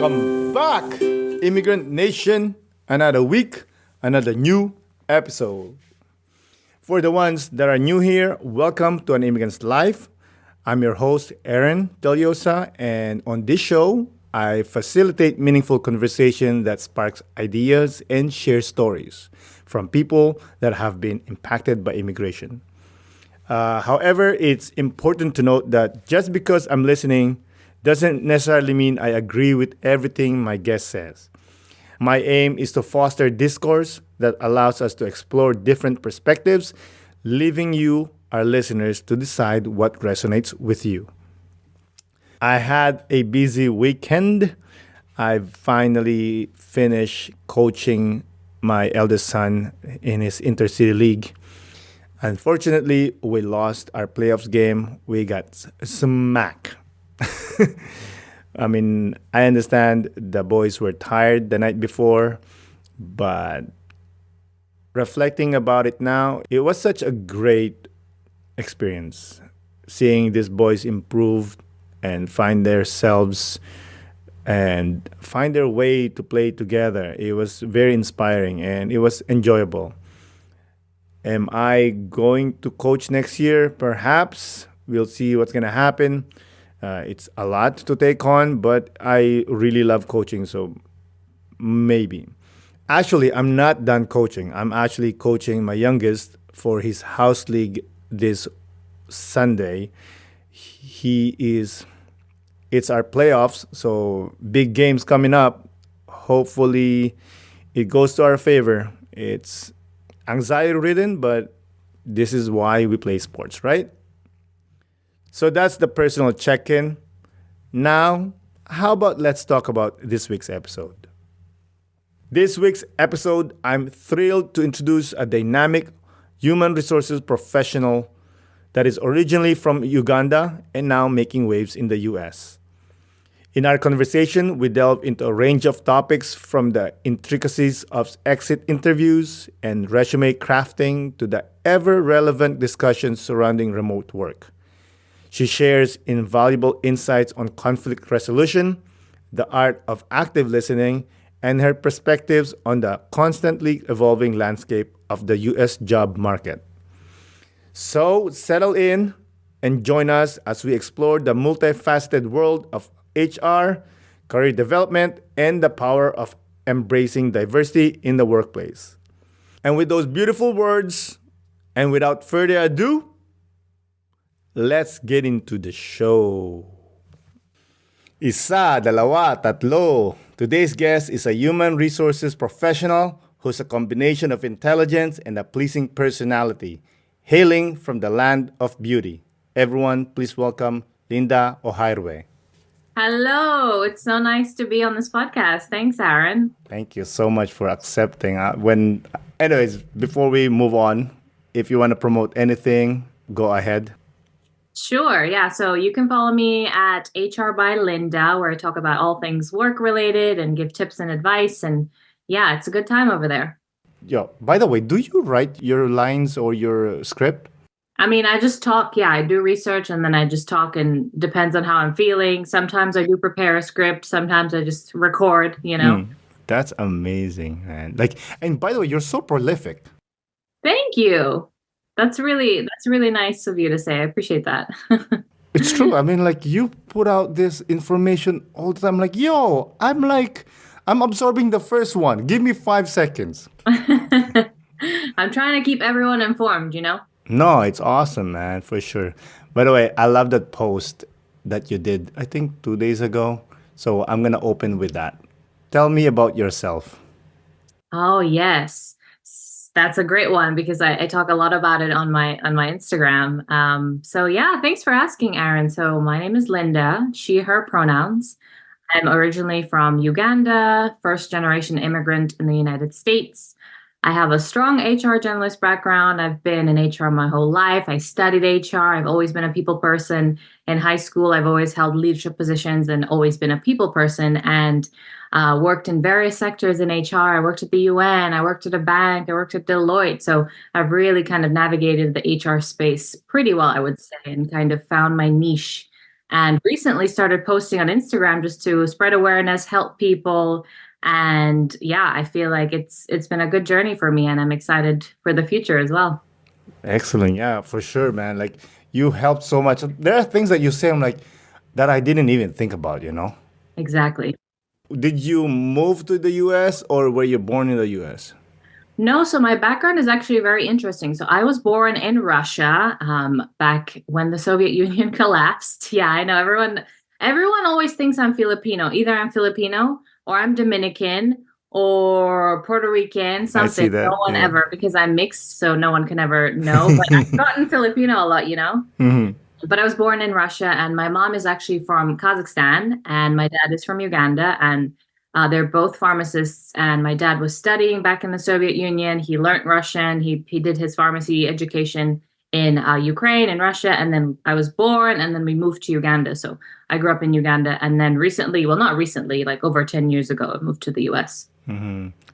Welcome back, Immigrant Nation. Another week, another new episode. For the ones that are new here, welcome to An Immigrant's Life. I'm your host, Aaron Deliosa, and on this show, I facilitate meaningful conversation that sparks ideas and share stories from people that have been impacted by immigration. However, it's important to note that just because I'm listening doesn't necessarily mean I agree with everything my guest says. My aim is to foster discourse that allows us to explore different perspectives, leaving you, our listeners, to decide what resonates with you. I had a busy weekend. I finally finished coaching my eldest son in his intercity league. Unfortunately, we lost our playoffs game. We got smacked. I mean, I understand the boys were tired the night before, but reflecting about it now, it was such a great experience seeing these boys improve and find themselves and find their way to play together. It was very inspiring and it was enjoyable. Am I going to coach next year? Perhaps. We'll see what's going to happen. It's a lot to take on, but I really love coaching, so maybe. Actually, I'm not done coaching. I'm actually coaching my youngest for his house league this Sunday. It's our playoffs, so big games coming up. Hopefully, it goes to our favor. It's anxiety ridden, but this is why we play sports, right? So that's the personal check in. Now, how about let's talk about this week's episode? This week's episode, I'm thrilled to introduce a dynamic human resources professional that is originally from Uganda and now making waves in the US. In our conversation, we delve into a range of topics from the intricacies of exit interviews and resume crafting to the ever relevant discussions surrounding remote work. She shares invaluable insights on conflict resolution, the art of active listening, and her perspectives on the constantly evolving landscape of the US job market. So settle in and join us as we explore the multifaceted world of HR, career development, and the power of embracing diversity in the workplace. And with those beautiful words, and without further ado, let's get into the show. Isa, dalawa, tatlo. Today's guest is a human resources professional who's a combination of intelligence and a pleasing personality, hailing from the land of beauty. Everyone, please welcome Linda Ohairwe. Hello, it's so nice to be on this podcast. Thanks, Aaron. Thank you so much for accepting. Anyways, before we move on, if you want to promote anything, go ahead. Sure, yeah. So you can follow me at HR by Linda, where I talk about all things work related and give tips and advice. And yeah, it's a good time over there. Yo, by the way, do you write your lines or your script? I mean, I just talk. Yeah, I do research and then I just talk, and depends on how I'm feeling. Sometimes I do prepare a script. Sometimes I just record, That's amazing, man. And by the way, you're so prolific. Thank you. That's really nice of you to say. I appreciate that. It's true. I mean, you put out this information all the time. I'm absorbing the first one. Give me 5 seconds. I'm trying to keep everyone informed. No, it's awesome, man, for sure. By the way, I love that post that you did, I think 2 days ago. So I'm going to open with that. Tell me about yourself. Oh, yes. That's a great one because I talk a lot about it on my Instagram. So yeah, thanks for asking, Aaron. So my name is Linda, she, her pronouns. I'm originally from Uganda, first generation immigrant in the United States. I have a strong HR generalist background. I've been in HR my whole life. I studied HR. I've always been a people person. In high school, I've always held leadership positions and always been a people person, and worked in various sectors in HR. I worked at the UN. I worked at a bank. I worked at Deloitte. So I've really kind of navigated the HR space pretty well, I would say, and kind of found my niche and recently started posting on Instagram just to spread awareness, help people. And yeah, I feel like it's been a good journey for me, and I'm excited for the future as well. Excellent. Yeah, for sure, man. Like you helped so much. There are things that you say, I'm like, that I didn't even think about, you know? Exactly. Did you move to the US or were you born in the US? No, so my background is actually very interesting. So I was born in Russia, back when the Soviet Union collapsed. Yeah, I know everyone always thinks I'm Filipino. Either I'm Filipino or I'm Dominican or Puerto Rican, I something. see No that. one Yeah. ever, because I'm mixed, so no one can ever know. But I've gotten Filipino a lot, you know? Hmm. But I was born in Russia, and my mom is actually from Kazakhstan, and my dad is from Uganda, and they're both pharmacists. And my dad was studying back in the Soviet Union. He learned Russian. He did his pharmacy education in Ukraine and Russia, and then I was born, and then we moved to Uganda. So I grew up in Uganda, and then recently, well, not recently, like over 10 years ago, I moved to the U.S.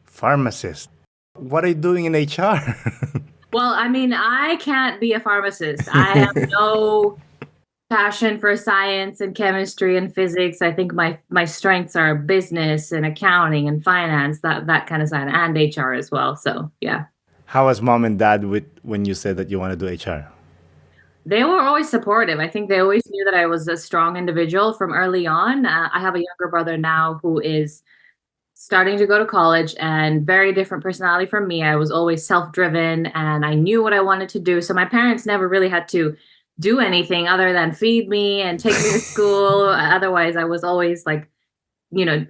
Pharmacist. What are you doing in HR? Well, I mean, I can't be a pharmacist. I have no passion for science and chemistry and physics. I think my strengths are business and accounting and finance, that kind of side, and HR as well. So yeah, How was mom and dad with when you said that you want to do HR? they were always supportive. I think they always knew that I was a strong individual from early on. I have a younger brother now who is starting to go to college, and very different personality from me. I was always self-driven and I knew what I wanted to do. So my parents never really had to do anything other than feed me and take me to school. Otherwise, I was always like,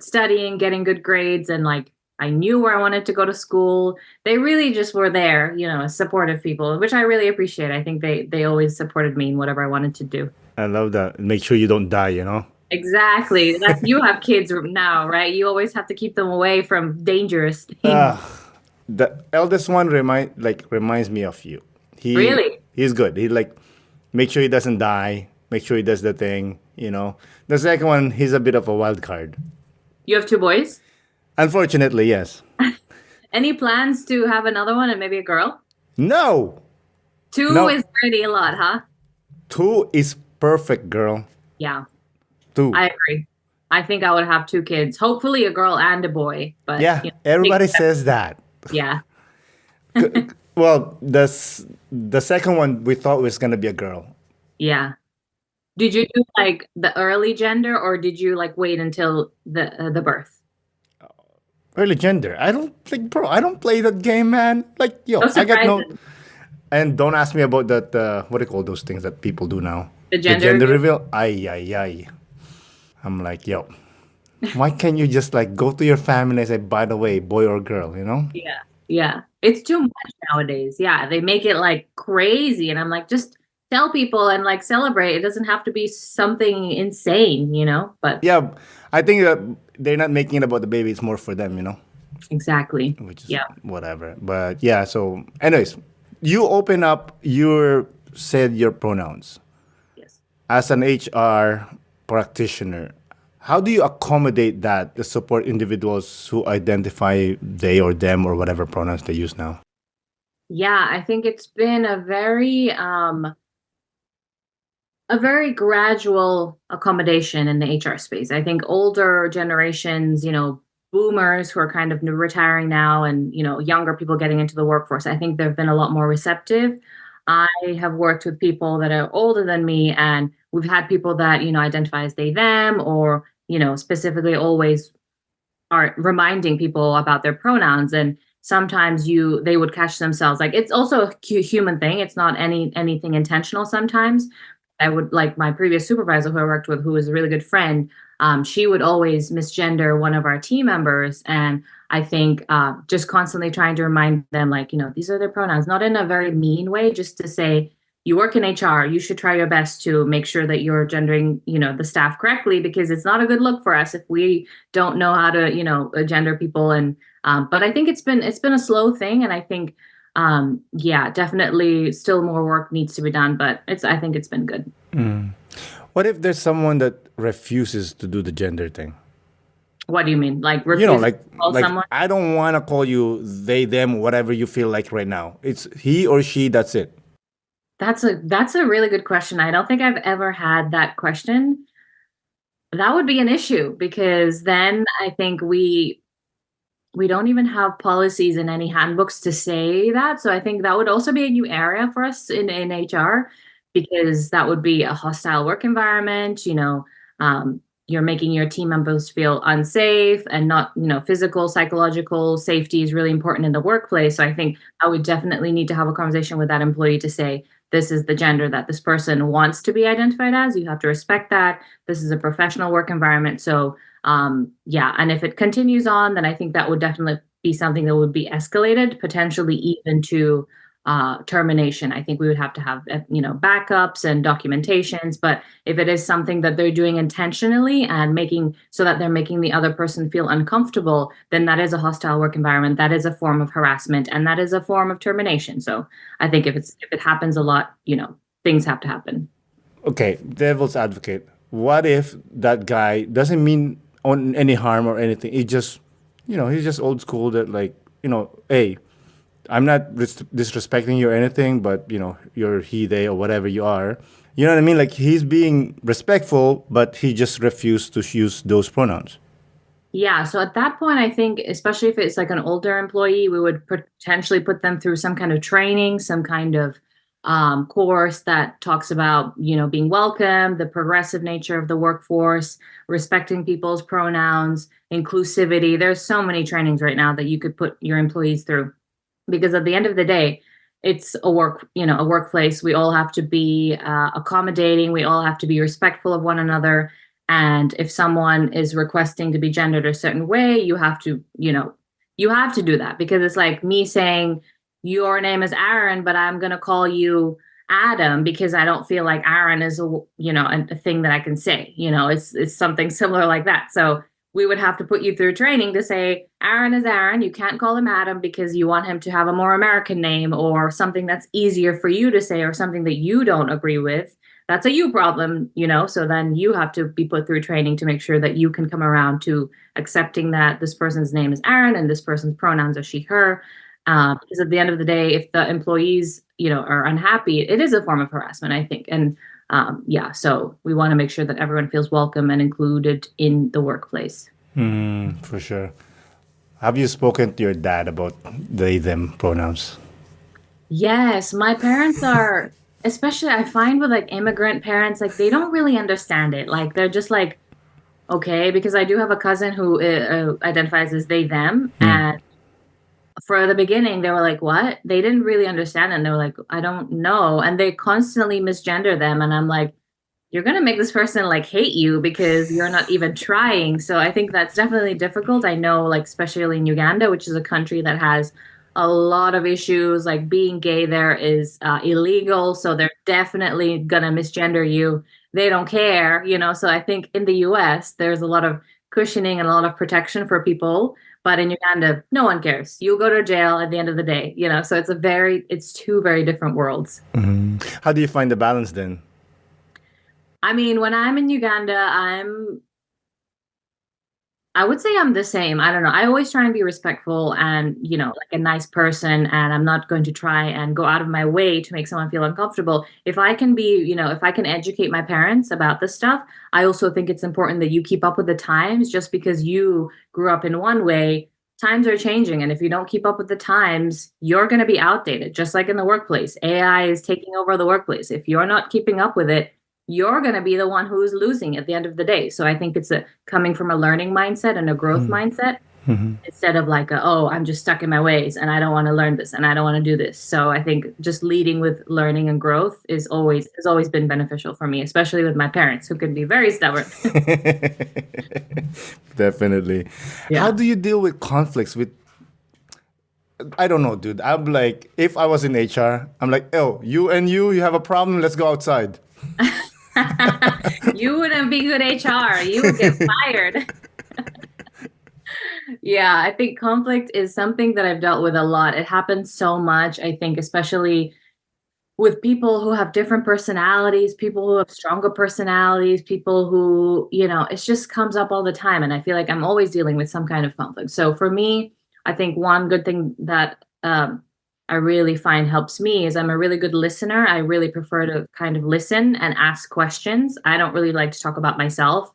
studying, getting good grades, and like I knew where I wanted to go to school. They really just were there, as supportive people, which I really appreciate. I think they always supported me in whatever I wanted to do. I love that. Make sure you don't die, you know? Exactly. That you have kids now, right? You always have to keep them away from dangerous things. Uh, the eldest one reminds me of you. Really? He's good. He like make sure he doesn't die. Make sure he does the thing. You know. The second one, he's a bit of a wild card. You have two boys? Unfortunately, yes. Any plans to have another one and maybe a girl? No, Two no. is already a lot, huh? Two is perfect, girl. Yeah, Two. I agree. I think I would have two kids. Hopefully a girl and a boy, but Yeah, everybody says that. yeah. Well, the second one we thought was gonna be a girl. Yeah. Did you do like the early gender, or did you like wait until the birth? Early gender. I don't like, bro. I don't play that game, man. Like, yo, No I got no. surprises. And don't ask me about that. What do you call those things that people do now? The The gender gender reveal? reveal. Ay, ay, ay. I'm like, yo, why can't you just like go to your family and say, by the way, boy or girl? You know? Yeah. Yeah. It's too much nowadays. Yeah. They make it like crazy. And I'm like, just tell people and like celebrate. It doesn't have to be something insane. But Yeah, I think that they're not making it about the baby. It's more for them, you know, exactly. which is Yeah. whatever. But yeah. So, anyways, you open up your said your pronouns Yes. as an HR practitioner. How do you accommodate that to support individuals who identify they or them or whatever pronouns they use now? Yeah. I think it's been a very gradual accommodation in the HR space. I think older generations, boomers who are kind of retiring now, and younger people getting into the workforce, I think they've been a lot more receptive. I have worked with people that are older than me, and we've had people that identify as they them, or specifically always are reminding people about their pronouns. And sometimes they would catch themselves, like, it's also a human thing, it's not anything intentional sometimes. I would, like, my previous supervisor who I worked with, who was a really good friend, she would always misgender one of our team members. And I think just constantly trying to remind them, like, these are their pronouns, not in a very mean way, just to say, you work in HR, you should try your best to make sure that you're gendering, the staff correctly, because it's not a good look for us if we don't know how to, gender people. And but I think it's been a slow thing, and I think yeah, definitely still more work needs to be done, but I think it's been good. What if there's someone that refuses to do the gender thing? What do you mean? Like You know, refuse to call like someone? I don't want to call you they them whatever you feel like right now. It's he or she. That's it. That's a really good question. I don't think I've ever had that question. That would be an issue because then I think we don't even have policies in any handbooks to say that. So I think that would also be a new area for us in HR because that would be a hostile work environment. You're making your team members feel unsafe and not, physical, psychological safety is really important in the workplace. So I think I would definitely need to have a conversation with that employee to say, this is the gender that this person wants to be identified as. You have to respect that. This is a professional work environment. So yeah, and if it continues on, then I think that would definitely be something that would be escalated, potentially even to termination. I think we would have to have, backups and documentations. But if it is something that they're doing intentionally and making so that they're making the other person feel uncomfortable, then that is a hostile work environment. That is a form of harassment, and that is a form of termination. So I think if it happens a lot, things have to happen. Okay, devil's advocate. What if that guy doesn't mean on any harm or anything? He just, he's just old school that like, hey, I'm not disrespecting you or anything, but you're he, they, or whatever you are. You know what I mean? Like he's being respectful, but he just refused to use those pronouns. Yeah, so at that point, I think, especially if it's like an older employee, we would potentially put them through some kind of training, some kind of course that talks about, being welcome, the progressive nature of the workforce, respecting people's pronouns, inclusivity. There's so many trainings right now that you could put your employees through because at the end of the day, it's a workplace. We all have to be accommodating. We all have to be respectful of one another. And if someone is requesting to be gendered a certain way, you have to do that because it's like me saying, your name is Aaron, but I'm going to call you Adam because I don't feel like Aaron is a thing that I can say. It's something similar like that. So we would have to put you through training to say Aaron is Aaron. You can't call him Adam because you want him to have a more American name or something that's easier for you to say or something that you don't agree with. That's a you problem, so then you have to be put through training to make sure that you can come around to accepting that this person's name is Aaron and this person's pronouns are she, her. Because at the end of the day, if the employees, are unhappy, it is a form of harassment, I think. And yeah, so we want to make sure that everyone feels welcome and included in the workplace. For sure. Have you spoken to your dad about they, them pronouns? Yes, my parents are, especially I find with like immigrant parents, like they don't really understand it. Like they're just like, okay, because I do have a cousin who identifies as they, them. And for the beginning, they were like, what? They didn't really understand. And they were like, I don't know. And they constantly misgender them. And I'm like, you're going to make this person like hate you because you're not even trying. So I think that's definitely difficult. I know, like, especially in Uganda, which is a country that has a lot of issues, like being gay there is illegal. So they're definitely going to misgender you. They don't care, So I think in the US, there's a lot of cushioning and a lot of protection for people. But in Uganda, no one cares. You'll go to jail at the end of the day, So it's two very different worlds. How do you find the balance then? I mean, when I'm in Uganda, I would say I'm the same. I don't know. I always try and be respectful and, like a nice person, and I'm not going to try and go out of my way to make someone feel uncomfortable. If I can be, if I can educate my parents about this stuff, I also think it's important that you keep up with the times. Just because you grew up in one way, times are changing. And if you don't keep up with the times, you're going to be outdated, just like in the workplace. AI is taking over the workplace. If you're not keeping up with it, you're going to be the one who's losing at the end of the day. So I think it's coming from a learning mindset and a growth mindset instead of like, oh, I'm just stuck in my ways and I don't want to learn this and I don't want to do this. So I think just leading with learning and growth has always been beneficial for me, especially with my parents who can be very stubborn. Definitely. How Yeah. do you deal with conflicts with, I don't know, dude. I'm like, if I was in HR, I'm like, oh, you have a problem, let's go outside. You wouldn't be good HR. You would get fired. Yeah, I think conflict is something that I've dealt with a lot. It happens so much, I think, especially with people who have different personalities, people who have stronger personalities, people who, it just comes up all the time. And I feel like I'm always dealing with some kind of conflict. So for me, I think one good thing that I really find helps me is I'm a really good listener. I really prefer to kind of listen and ask questions. I don't really like to talk about myself,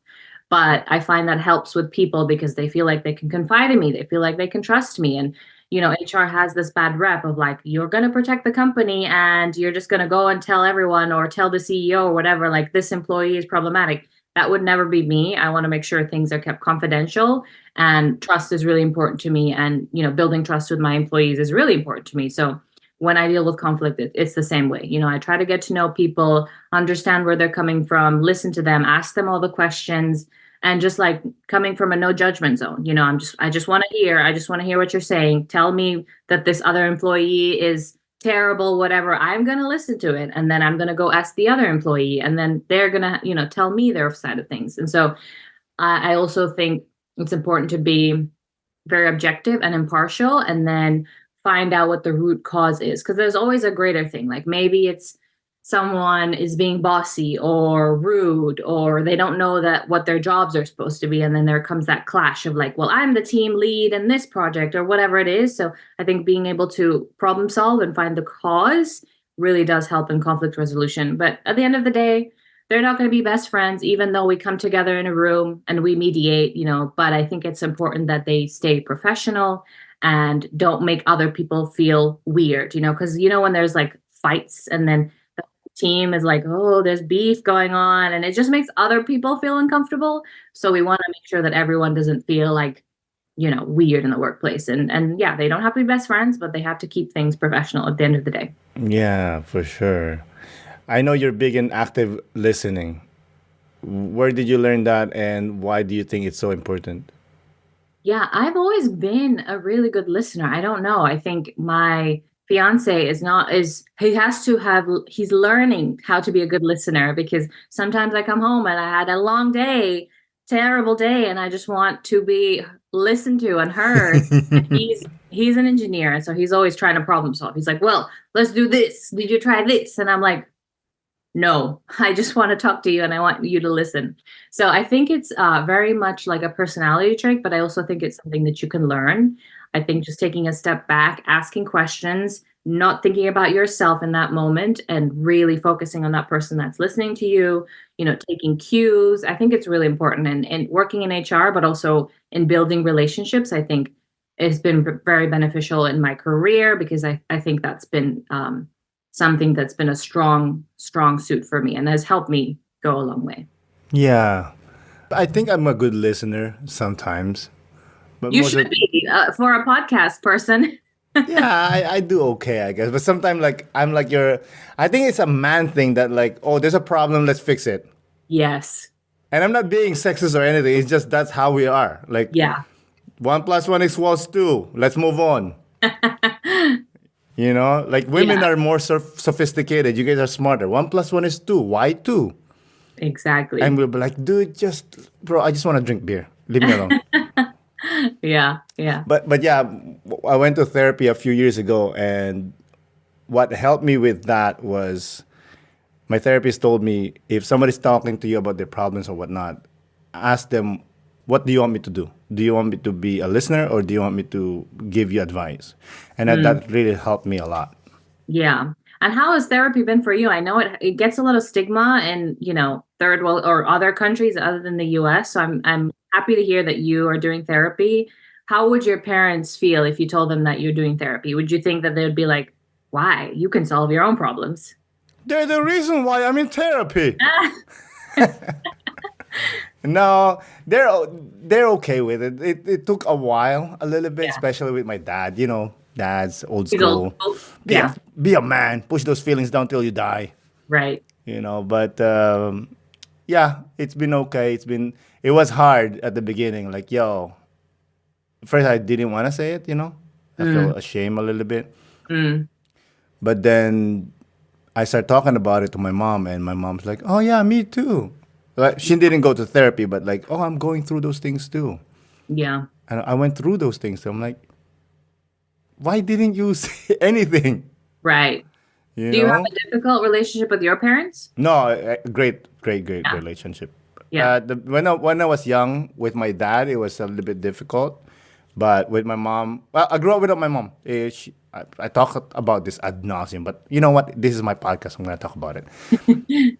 but I find that helps with people because they feel like they can confide in me. They feel like they can trust me. And, HR has this bad rep of like, you're going to protect the company and you're just going to go and tell everyone or tell the CEO or whatever, like this employee is problematic. That would never be me. I want to make sure things are kept confidential, and trust is really important to me. And, building trust with my employees is really important to me. So when I deal with conflict, it's the same way. I try to get to know people, understand where they're coming from, listen to them, ask them all the questions, and just like coming from a no judgment zone. I just want to hear, what you're saying. Tell me that this other employee is terrible, whatever. I'm going to listen to it. And then I'm going to go ask the other employee. And then they're going to, tell me their side of things. And so I also think it's important to be very objective and impartial, and then find out what the root cause is. Because there's always a greater thing. Like maybe it's someone is being bossy or rude, or they don't know that what their jobs are supposed to be. And then there comes that clash of like, well, I'm the team lead in this project or whatever it is. So I think being able to problem solve and find the cause really does help in conflict resolution. But at the end of the day, they're not going to be best friends, even though we come together in a room and we mediate, but I think it's important that they stay professional and don't make other people feel weird, because, when there's like fights and then the team is like, oh, there's beef going on, and it just makes other people feel uncomfortable. So we want to make sure that everyone doesn't feel like, weird in the workplace. And yeah, they don't have to be best friends, but they have to keep things professional at the end of the day. Yeah, for sure. I know you're big in active listening. Where did you learn that, and why do you think it's so important? Yeah, I've always been a really good listener. I don't know. I think my fiance is not is he has to have he's learning how to be a good listener, because sometimes I come home and I had a long day, terrible day, and I just want to be listened to and heard. And he's an engineer, and so he's always trying to problem solve. He's like, "Well, let's do this. Did you try this?" And I'm like, no, I just want to talk to you and I want you to listen. So I think it's very much like a personality trait, but I also think it's something that you can learn. I think just taking a step back, asking questions, not thinking about yourself in that moment, and really focusing on that person that's listening to you, taking cues. I think it's really important. And working in HR, but also in building relationships, I think it's been very beneficial in my career, because I think that's been something that's been a strong suit for me and has helped me go a long way. Yeah. I think I'm a good listener sometimes, but You most should of be for a podcast person. yeah, I do okay, I guess. But sometimes like I'm like your I think it's a man thing that like, oh, there's a problem, let's fix it. Yes. And I'm not being sexist or anything. It's just that's how we are. Like Yeah. 1 + 1 = 2. Let's move on. Like women Yeah, are more sophisticated. You guys are smarter. 1 + 1 = 2. Why 2? And exactly. we'll be like, dude, bro, I just want to drink beer. Leave me alone. Yeah, yeah. But yeah, I went to therapy a few years ago, and what helped me with that was my therapist told me if somebody's talking to you about their problems or whatnot, ask them, what do you want me to do? Do you want me to be a listener, or do you want me to give you advice? And that really helped me a lot. Yeah. And how has therapy been for you? I know it gets a lot of stigma in, third world or other countries other than the US. So I'm happy to hear that you are doing therapy. How would your parents feel if you told them that you're doing therapy? Would you think that they would be like, why? You can solve your own problems. They're the reason why I'm in therapy. No, they're okay with it. It took a while, a little bit, Yeah. especially with my dad. Dad's old He's old. school. Yeah. Be a man. Push those feelings down till you die. Right. But yeah, it's been okay. It was hard at the beginning. Like, yo, first I didn't want to say it. I felt ashamed a little bit. Mm. But then I started talking about it to my mom, and my mom's like, "Oh yeah, me too." Like, she didn't go to therapy, but like, "Oh, I'm going through those things too." Yeah. And I went through those things. So I'm like, "Why didn't you say anything?" Right. You Do you have know? a difficult relationship with your parents? No, great, great, great Yeah. relationship. Yeah. When I was young with my dad, it was a little bit difficult. But with my mom, well, I grew up without my mom. I talk about this ad nauseum, but you know what? This is my podcast. I'm going to talk about it.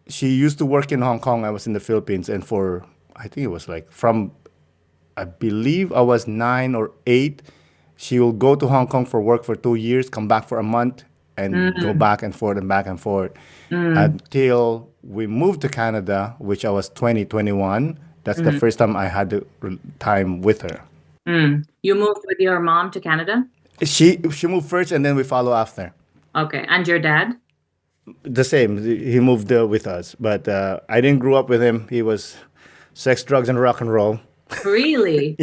She used to work in Hong Kong. I was in the Philippines, and for I think it was like from I believe I was 9 or 8. She will go to Hong Kong for work for 2 years, come back for a month, and go Mm, back and forth and back and forth mm, until we moved to Canada, which I was 2021. That's the mm, first time I had the time with her. mm. You moved with your mom to Canada? She moved first, and then we follow after. Okay. And your dad? The same. He moved with us, but I didn't grow up with him. He was sex, drugs, and rock and roll. Really?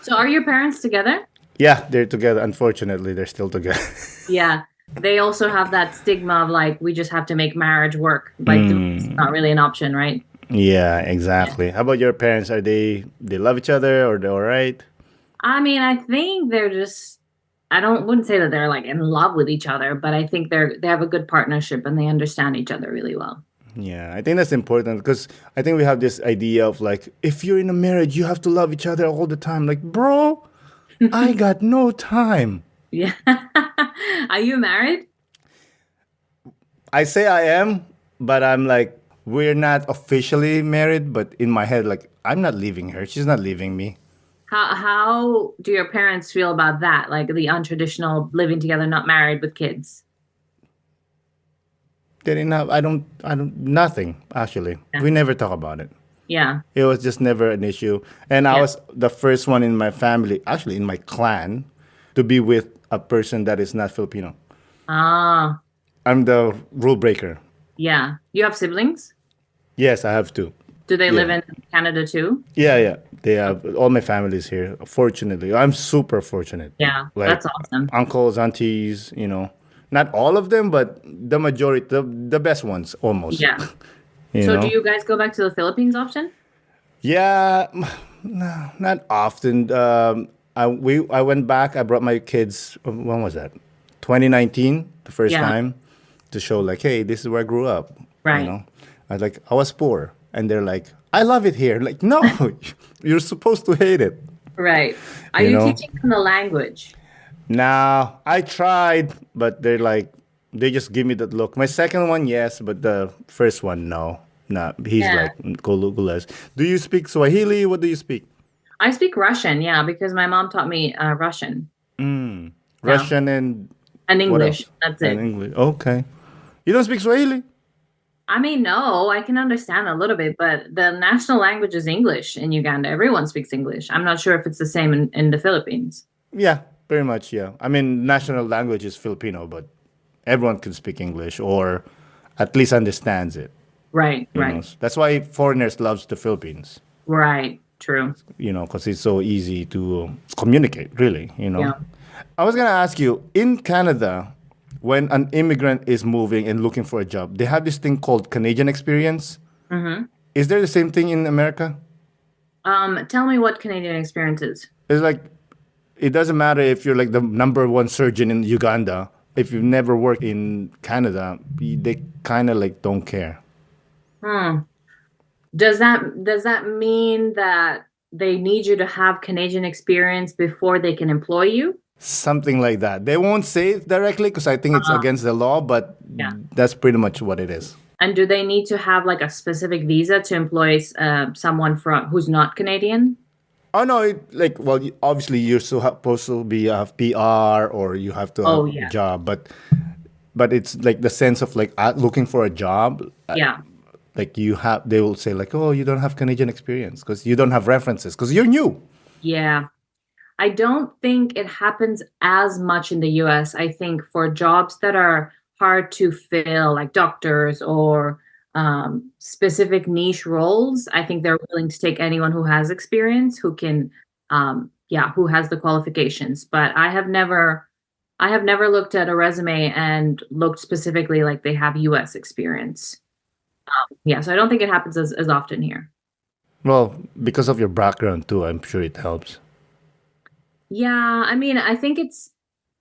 So are your parents together? Yeah, they're together. Unfortunately, they're still together. Yeah. They also have that stigma of like, we just have to make marriage work. Like, divorce is not really an option, right? Yeah, Yeah. exactly. How about your parents? Are they love each other or they're all right? I mean, I think they're just, I don't wouldn't say that they're like in love with each other, but I think they have a good partnership and they understand each other really well. Yeah, I think that's important because I think we have this idea of like if you're in a marriage, you have to love each other all the time. Like, bro, I got no time. Yeah. Are you married? I say I am, but I'm like we're not officially married, but in my head like I'm not leaving her. She's not leaving me. How do your parents feel about that? Like the untraditional living together, not married with kids? They didn't have I don't nothing actually. Yeah. We never talk about it. Yeah. It was just never an issue. And I Yeah. was the first one in my family, actually in my clan, to be with a person that is not Filipino. Ah, I'm the rule breaker. yeah. You have siblings? Yes, I have to. Do they live Yeah. in Canada too? Yeah, yeah. They have all my families here. Fortunately, I'm super fortunate. Yeah, Like that's awesome. uncles, aunties, not all of them, but the majority, the best ones almost. Yeah. you So do know? you guys go back to the Philippines often? Yeah, no, not often. I went back. I brought my kids. When was that? 2019, the first Yeah, time, to show like, hey, this is where I grew up. You right. know, I was poor, and they're like, I love it here. Like, no, you're supposed to hate it. Right. Are You you know. teaching them the language? Now I tried, but they're like, they just give me that look. My second one, yes, but the first one, no. No, he's Yeah. like, Kulugulas. Do you speak Swahili? What do you speak? I speak Russian, yeah, because my mom taught me Russian. Yeah. Russian and And what English. else? That's And it. English. Okay. You don't speak Swahili? I mean, no, I can understand a little bit, but the national language is English in Uganda. Everyone speaks English. I'm not sure if it's the same in the Philippines. Yeah, very much. Yeah. I mean, national language is Filipino, but everyone can speak English or at least understands it. Right, right, That's why foreigners loves the Philippines. right. True. Because it's so easy to communicate. Really. Yeah. I was gonna ask you in Canada, when an immigrant is moving and looking for a job, they have this thing called Canadian experience. Mm-hmm. Is there the same thing in America? Tell me what Canadian experience is. It's like it doesn't matter if you're like the number one surgeon in Uganda. If you've never worked in Canada, they kind of like don't care. Hmm. Does that mean that they need you to have Canadian experience before they can employ you? Something like that. They won't say it directly because I think it's Uh, against the law, but yeah. that's pretty much what it is. And do they need to have like a specific visa to employ someone from who's not Canadian? Oh no! Well, obviously you're so supposed to be a PR or you have to have Oh a yeah. job, but it's like the sense of like looking for a job. Yeah. Like they will say like, oh, you don't have Canadian experience because you don't have references because you're new. Yeah. I don't think it happens as much in the US. I think for jobs that are hard to fill, like doctors or specific niche roles, I think they're willing to take anyone who has experience, who can, yeah, who has the qualifications. But I have never looked at a resume and looked specifically like they have US experience. Yeah, so I don't think it happens as often here. Well, because of your background too, I'm sure it helps. Yeah, I mean, I think it's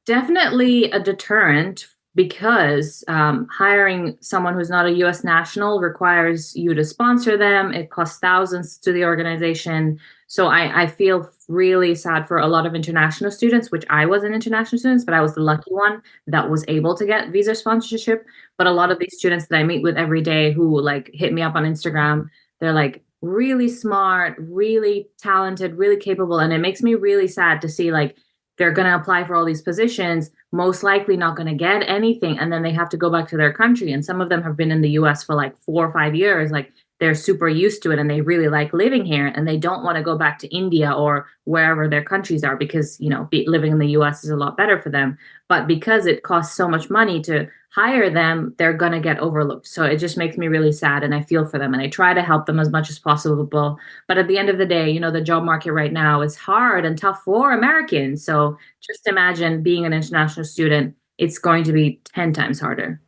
definitely a deterrent because hiring someone who's not a US national requires you to sponsor them. It costs thousands to the organization. So I feel really sad for a lot of international students, which I was an international student, but I was the lucky one that was able to get visa sponsorship. But a lot of these students that I meet with every day who like hit me up on Instagram, they're like really smart, really talented, really capable. And it makes me really sad to see like they're going to apply for all these positions, most likely not going to get anything. And then they have to go back to their country. And some of them have been in the US for like 4 or 5 years. Like they're super used to it and they really like living here and they don't want to go back to India or wherever their countries are because, living in the US is a lot better for them. But because it costs so much money to hire them, they're going to get overlooked. So it just makes me really sad and I feel for them and I try to help them as much as possible. But at the end of the day, the job market right now is hard and tough for Americans. So just imagine being an international student, it's going to be 10 times harder.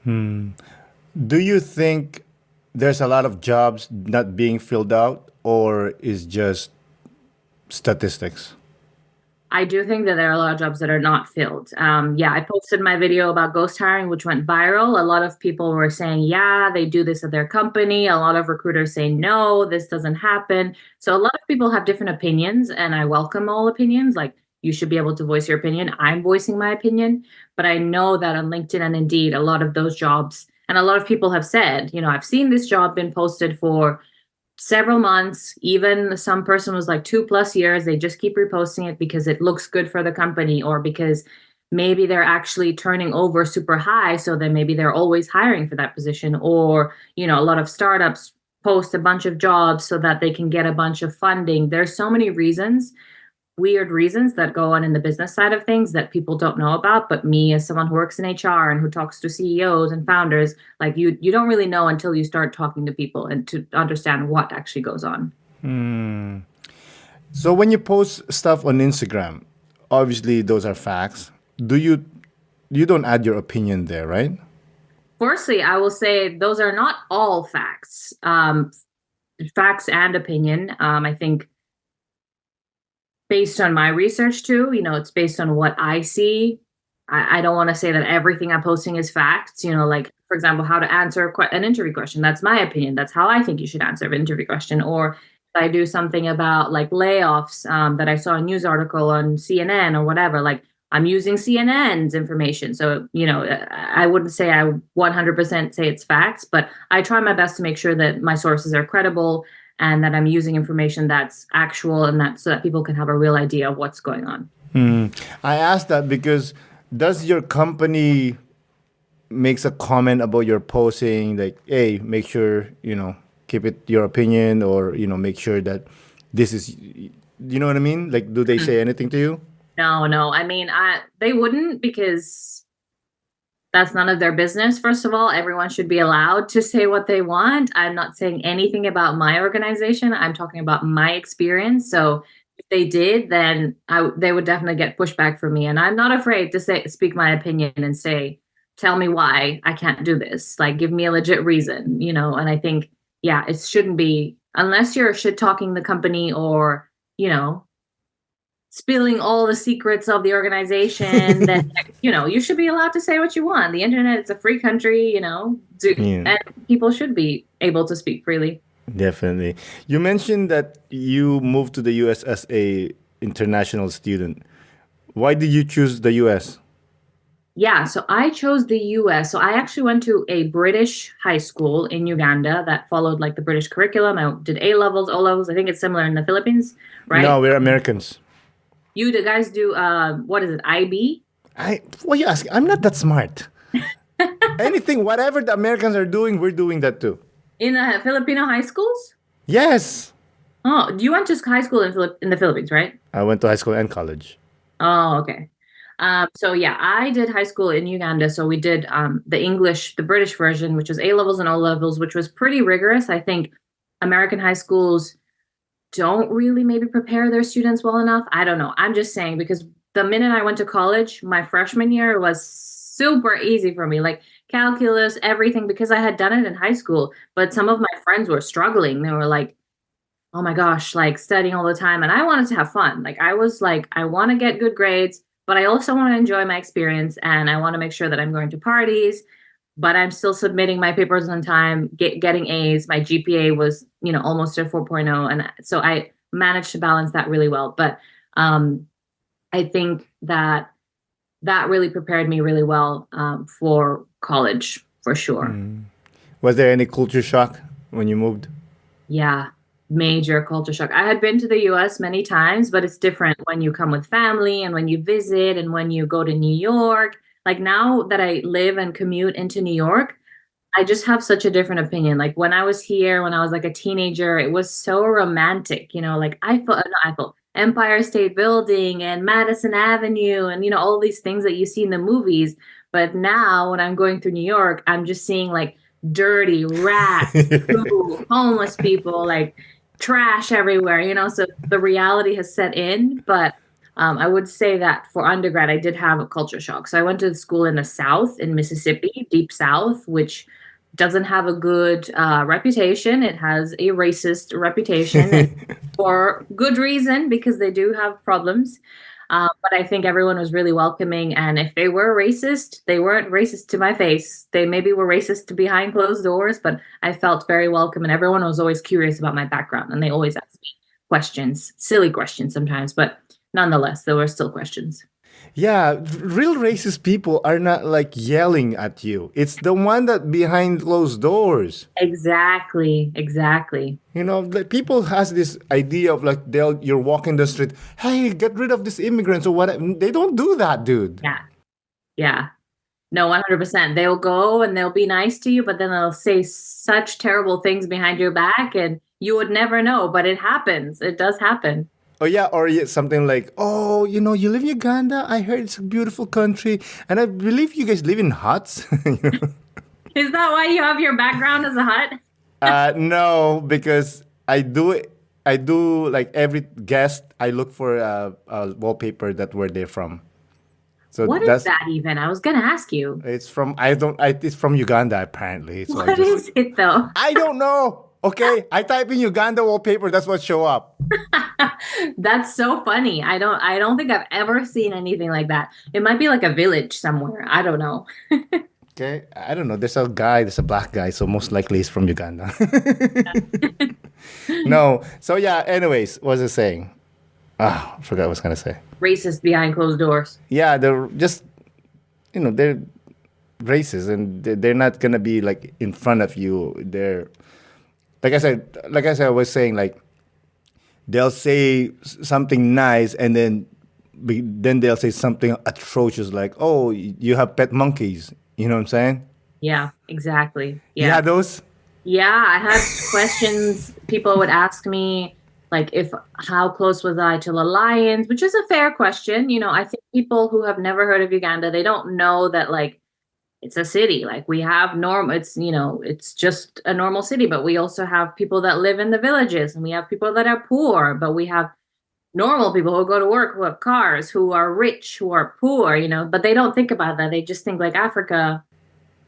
Do you think there's a lot of jobs not being filled out, or is just statistics? I do think that there are a lot of jobs that are not filled. I posted my video about ghost hiring, which went viral. A lot of people were saying, yeah, they do this at their company. A lot of recruiters say, no, this doesn't happen. So a lot of people have different opinions, and I welcome all opinions. Like, you should be able to voice your opinion. I'm voicing my opinion. But I know that on LinkedIn and Indeed, a lot of those jobs, and a lot of people have said, I've seen this job been posted for several months, even some person was like 2+ years. They just keep reposting it because it looks good for the company or because maybe they're actually turning over super high. So then maybe they're always hiring for that position. Or, a lot of startups post a bunch of jobs so that they can get a bunch of funding. There's so many reasons, weird reasons that go on in the business side of things that people don't know about. But me, as someone who works in HR and who talks to CEOs and founders, like you don't really know until you start talking to people and to understand what actually goes on. So when you post stuff on Instagram, obviously those are facts. You don't add your opinion there, right? Firstly, I will say those are not all facts. Facts and opinion. I think based on my research too, it's based on what I see. I don't want to say that everything I'm posting is facts, like, for example, how to answer an interview question. That's my opinion. That's how I think you should answer an interview question. Or if I do something about like layoffs that I saw a news article on CNN or whatever, like I'm using CNN's information. So, I wouldn't say I 100% say it's facts, but I try my best to make sure that my sources are credible and that I'm using information that's actual and that so that people can have a real idea of what's going on. I asked that because does your company makes a comment about your posting like, hey, make sure, keep it your opinion or, make sure that this is, you know what I mean? Like, do they say anything to you? No. I mean, they wouldn't because that's none of their business. First of all, everyone should be allowed to say what they want. I'm not saying anything about my organization. I'm talking about my experience. So if they did, then they would definitely get pushback from me. And I'm not afraid to speak my opinion and say, tell me why I can't do this. Like, give me a legit reason, And I think, it shouldn't be, unless you're shit talking the company or, spilling all the secrets of the organization, then you should be allowed to say what you want. The internet, it's a free country, and people should be able to speak freely. Definitely. You mentioned that you moved to the US as a international student. Why did you choose the US? Yeah, so I chose the US. So I actually went to a British high school in Uganda that followed like the British curriculum. I did A levels, O levels. I think it's similar in the Philippines, right? No, we're Americans. You the guys do what is it, IB? What you ask? I'm not that smart. Anything, whatever the Americans are doing, we're doing that too. In the Filipino high schools? Yes. Oh, you went to high school in the Philippines, right? I went to high school and college. Oh, okay. So yeah, I did high school in Uganda. So we did the British version, which was A levels and O levels, which was pretty rigorous. I think American high schools don't really maybe prepare their students well enough. I don't know. I'm just saying because the minute I went to college, my freshman year was super easy for me, like calculus, everything, because I had done it in high school. But some of my friends were struggling. They were like, oh my gosh, like studying all the time. And I wanted to have fun. Like I was like, I want to get good grades. but I also want to enjoy my experience and I want to make sure that I'm going to parties, but I'm still submitting my papers on time, getting A's. My GPA was, almost a 4.0. And so I managed to balance that really well. But um, I think that really prepared me really well for college, for sure. Was there any culture shock when you moved? Yeah, major culture shock. I had been to the US many times, but it's different when you come with family and when you visit and when you go to New York. Like now that I live and commute into New York, I just have such a different opinion. Like when I was here, when I was like a teenager, it was so romantic, like not Empire State Building and Madison Avenue and, all these things that you see in the movies. But now when I'm going through New York, I'm just seeing like dirty rats, poo, homeless people, like trash everywhere, so the reality has set in. But I would say that for undergrad, I did have a culture shock. So I went to school in the South, in Mississippi, deep South, which doesn't have a good reputation. It has a racist reputation, and for good reason, because they do have problems. But I think everyone was really welcoming. And if they were racist, they weren't racist to my face. They maybe were racist to behind closed doors, but I felt very welcome. And everyone was always curious about my background. And they always asked me questions, silly questions sometimes, but nonetheless, there were still questions. Yeah, real racist people are not like yelling at you. It's the one that behind closed doors. Exactly, exactly. Like people has this idea of like you're walking the street, hey, get rid of these immigrants or what. They don't do that, dude. Yeah, yeah. No, 100%. They'll go and they'll be nice to you, but then they'll say such terrible things behind your back and you would never know, but it happens. It does happen. Oh yeah, or something like, oh, you live in Uganda. I heard it's a beautiful country, and I believe you guys live in huts. Is that why you have your background as a hut? No, because I do like every guest. I look for a wallpaper that where they're from. So What is that's that even? I was going to ask you. it's from I don't I, it's from Uganda apparently. So What is it though? I don't know. Okay, I type in Uganda wallpaper. That's what show up. That's so funny. I don't think I've ever seen anything like that. It might be like a village somewhere. I don't know. Okay, I don't know. There's a black guy, so most likely he's from Uganda. No, so yeah. Anyways, what was I saying? Ah, I forgot what I was gonna say. Racist behind closed doors. Yeah, they're just they're racist, and they're not gonna be like in front of you. They're like I was saying, like they'll say something nice, and then they'll say something atrocious, like, "Oh, you have pet monkeys." You know what I'm saying? Yeah, exactly. You Yeah. had those? Yeah, I had questions. People would ask me, like, how close was I to the lions, which is a fair question. I think people who have never heard of Uganda, they don't know that, like, it's a city. Like, we have it's just a normal city, but we also have people that live in the villages and we have people that are poor, but we have normal people who go to work, who have cars, who are rich, who are poor, but they don't think about that. They just think like Africa.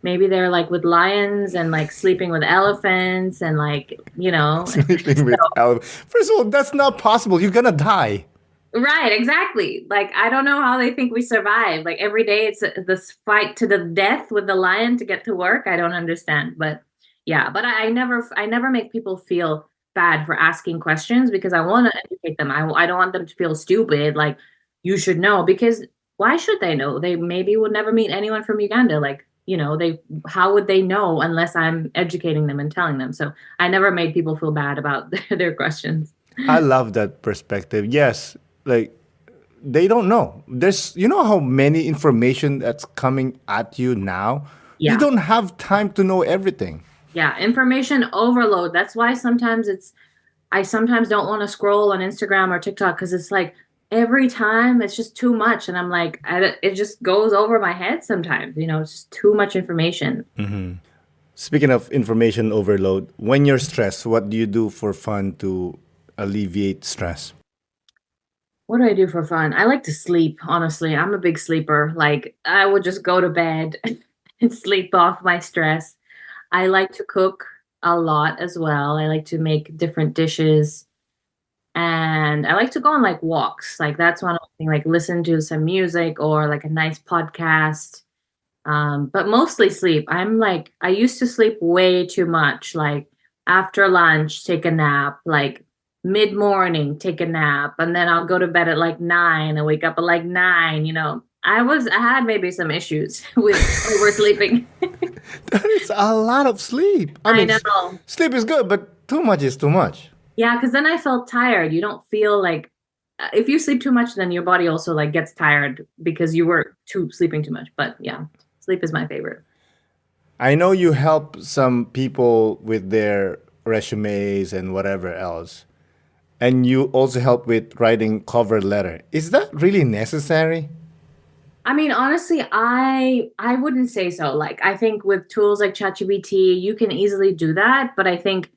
Maybe they're like with lions and like sleeping with elephants and like, Sleeping with so, elephants. First of all, that's not possible. You're gonna die. right, exactly. Like, I don't know how they think we survive. Like every day it's this fight to the death with the lion to get to work. I don't understand. But yeah, but I never make people feel bad for asking questions because I want to educate them. I don't want them to feel stupid. Like you should know because why should they know? They maybe would never meet anyone from Uganda. Like, how would they know unless I'm educating them and telling them? So I never made people feel bad about their questions. I love that perspective. Yes, like they don't know. How many information that's coming at you now. You Yeah. don't have time to know everything. Yeah, information overload. That's why I sometimes don't want to scroll on Instagram or TikTok because it's like every time it's just too much. And I'm like, it just goes over my head sometimes. It's just too much information. Speaking of information overload, when you're stressed, what do you do for fun to alleviate stress? What do I do for fun? I like to sleep, honestly. I'm a big sleeper. Like, I would just go to bed and sleep off my stress. I like to cook a lot as well. I like to make different dishes. And I like to go on like walks. Like that's one of like listen to some music or like a nice podcast. But mostly sleep. I used to sleep way too much. Like after lunch, take a nap, like mid morning, take a nap, and then I'll go to bed at like 9 and wake up at like 9. I had maybe some issues with oversleeping. That is a lot of sleep. I I mean, know. sleep is good, but too much is too much. Yeah, because then I felt tired. You don't feel like if you sleep too much, then your body also like gets tired because you were too sleeping too much. But yeah, sleep is my favorite. I know you help some people with their resumes and whatever else. And you also help with writing cover letter. Is that really necessary? I mean, honestly, I wouldn't say so. Like, I think with tools like ChatGPT, you can easily do that. But I think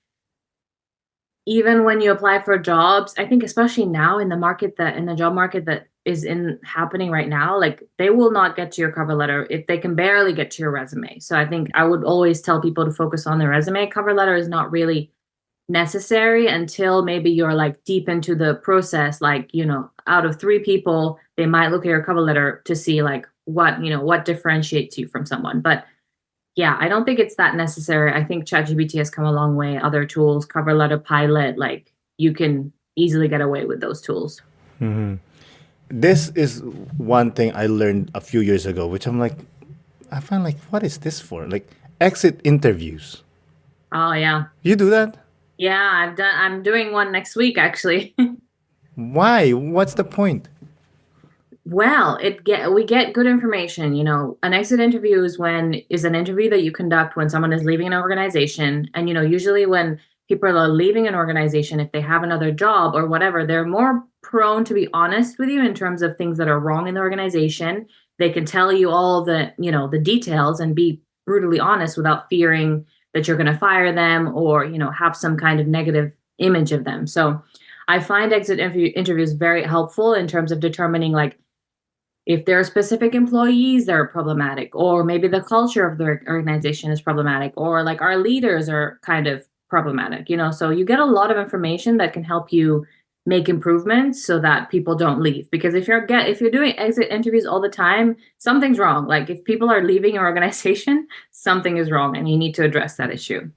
even when you apply for jobs, I think especially now in the market that in the job market that is in happening right now, like they will not get to your cover letter if they can barely get to your resume. So I think I would always tell people to focus on their resume. Cover letter is not really necessary until maybe you're like deep into the process. Like, out of 3 people, they might look at your cover letter to see like what differentiates you from someone. But yeah, I don't think it's that necessary. I think ChatGPT has come a long way. Other tools, cover letter pilot, like you can easily get away with those tools. This is one thing I learned a few years ago, which I'm like, I find like, what is this for? Like exit interviews. Oh yeah. You do that? Yeah, I'm doing one next week actually. Why? What's the point? Well, we get good information. An exit interview is an interview that you conduct when someone is leaving an organization. And usually when people are leaving an organization, if they have another job or whatever, they're more prone to be honest with you in terms of things that are wrong in the organization. They can tell you all the details and be brutally honest without fearing that you're going to fire them or, have some kind of negative image of them. So I find exit interviews very helpful in terms of determining like if there are specific employees that are problematic, or maybe the culture of the organization is problematic, or like our leaders are kind of problematic, so you get a lot of information that can help you make improvements so that people don't leave. Because if you're doing exit interviews all the time, something's wrong. Like if people are leaving your organization, something is wrong and you need to address that issue.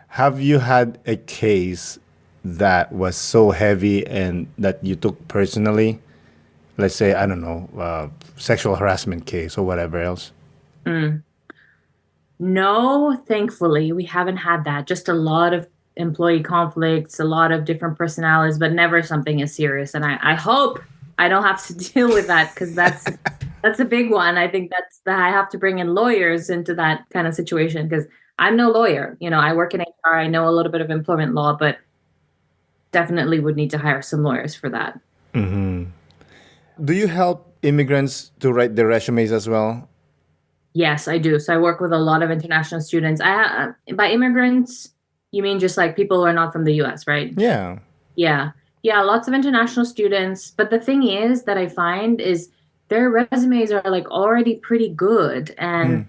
Have you had a case that was so heavy and that you took personally? Let's say, I don't know, sexual harassment case or whatever else? Mm. No, thankfully, we haven't had that. Just a lot of employee conflicts, a lot of different personalities, but never something as serious. And I hope I don't have to deal with that because that's a big one. I think I have to bring in lawyers into that kind of situation because I'm no lawyer. I work in HR. I know a little bit of employment law, but definitely would need to hire some lawyers for that. Do you help immigrants to write their resumes as well? Yes, I do. So I work with a lot of international students. By immigrants, you mean just like people who are not from the US, right? Yeah. Yeah. Yeah, lots of international students. But the thing is that I find is their resumes are like already pretty good. And,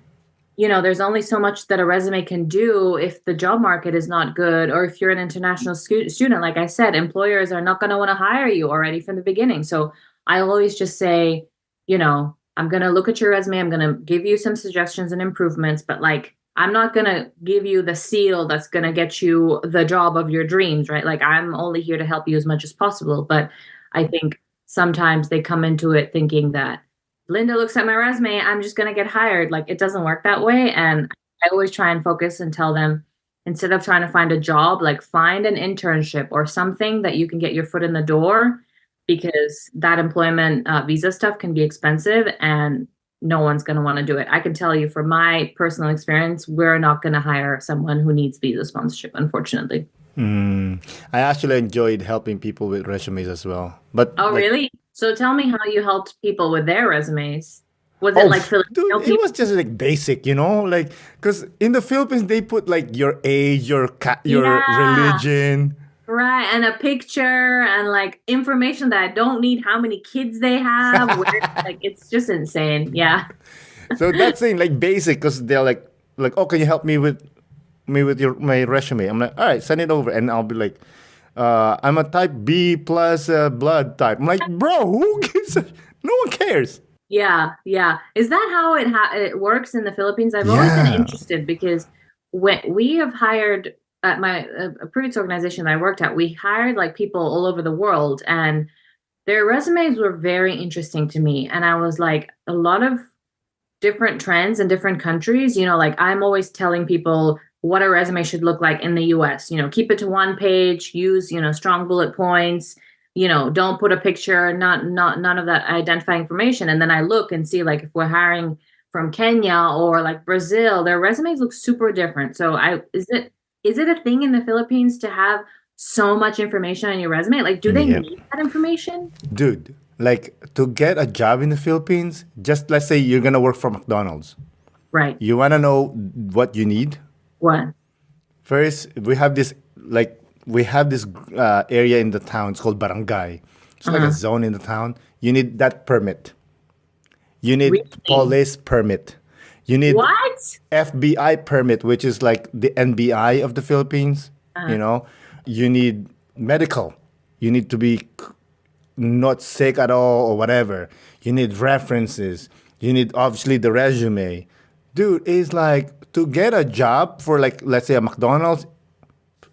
there's only so much that a resume can do if the job market is not good, or if you're an international student. Like I said, employers are not going to want to hire you already from the beginning. So I always just say, I'm going to look at your resume. I'm going to give you some suggestions and improvements, but like, I'm not going to give you the seal that's going to get you the job of your dreams, right? Like I'm only here to help you as much as possible. But I think sometimes they come into it thinking that Linda looks at my resume, I'm just going to get hired. Like it doesn't work that way. And I always try and focus and tell them, instead of trying to find a job, like find an internship or something that you can get your foot in the door, because that employment visa stuff can be expensive and no one's going to want to do it. I can tell you from my personal experience, we're not going to hire someone who needs visa sponsorship, unfortunately. I actually enjoyed helping people with resumes as well. But Oh, like, really? So tell me how you helped people with their resumes. Was it like Filipino dude, it people? was just like basic, like because in the Philippines they put like your age, your Yeah, religion. right. And a picture and like information that I don't need how many kids they have, where like it's just insane. Yeah. So that's saying like basic because they're like, oh, can you help me with your my resume? I'm like, all right, send it over, and I'll be like, I'm a type B plus blood type. I'm like, bro, who gives a, no one cares. Yeah, yeah. Is that how it works in the Philippines? I've always been Yeah. interested because when we have hired at my a previous organization that I worked at, we hired like people all over the world, and their resumes were very interesting to me. And I was like, a lot of different trends in different countries. Like I'm always telling people what a resume should look like in the US. Keep it to one page, use, strong bullet points, don't put a picture, not none of that identifying information. And then I look and see like if we're hiring from Kenya or like Brazil, their resumes look super different. So is it a thing in the Philippines to have so much information on your resume? Like, do they Yeah. need that information? Dude, like to get a job in the Philippines, just let's say you're gonna work for McDonald's. Right. You wanna know what you need? What? First, we have this area in the town. It's called barangay. It's like a Uh-huh. zone in the town. You need that permit. You need Really? police permit. You need What? FBI permit, which is like the NBI of the Philippines. Uh, You know, you need medical. You need to be not sick at all or whatever. You need references. You need obviously the resume. Dude, it's like to get a job for like let's say a McDonald's,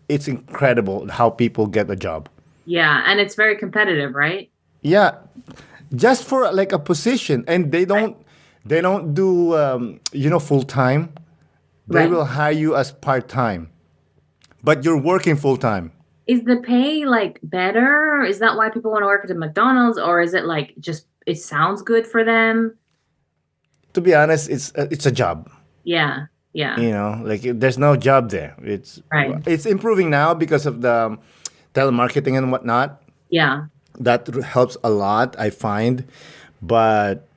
it's incredible how people get a job. yeah, and it's very competitive, right? Yeah, just for like a position, and they don't do full time. They Right. will hire you as part time, but you're working full time. Is the pay like better? Is that why people want to work at a McDonald's, or is it like just it sounds good for them? To be honest, it's a job. Yeah, yeah, Like there's no job there. It's right. it's improving now because of the telemarketing and whatnot. Yeah, That helps a lot, I find. But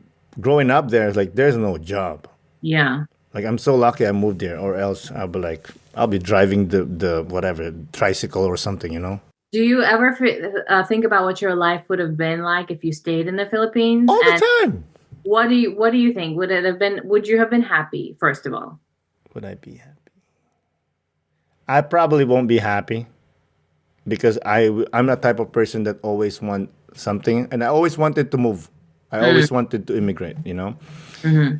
growing up there, like there's no job. yeah. Like I'm so lucky I moved there, or else I'll be driving the whatever tricycle or something. Do you ever think about what your life would have been like if you stayed in the Philippines? All And the time. what do you think? Would you have been happy, first of all? Would I be happy? I probably won't be happy because I'm the type of person that always want something, and I always wanted to move. I Mm, always wanted to immigrate. hmm.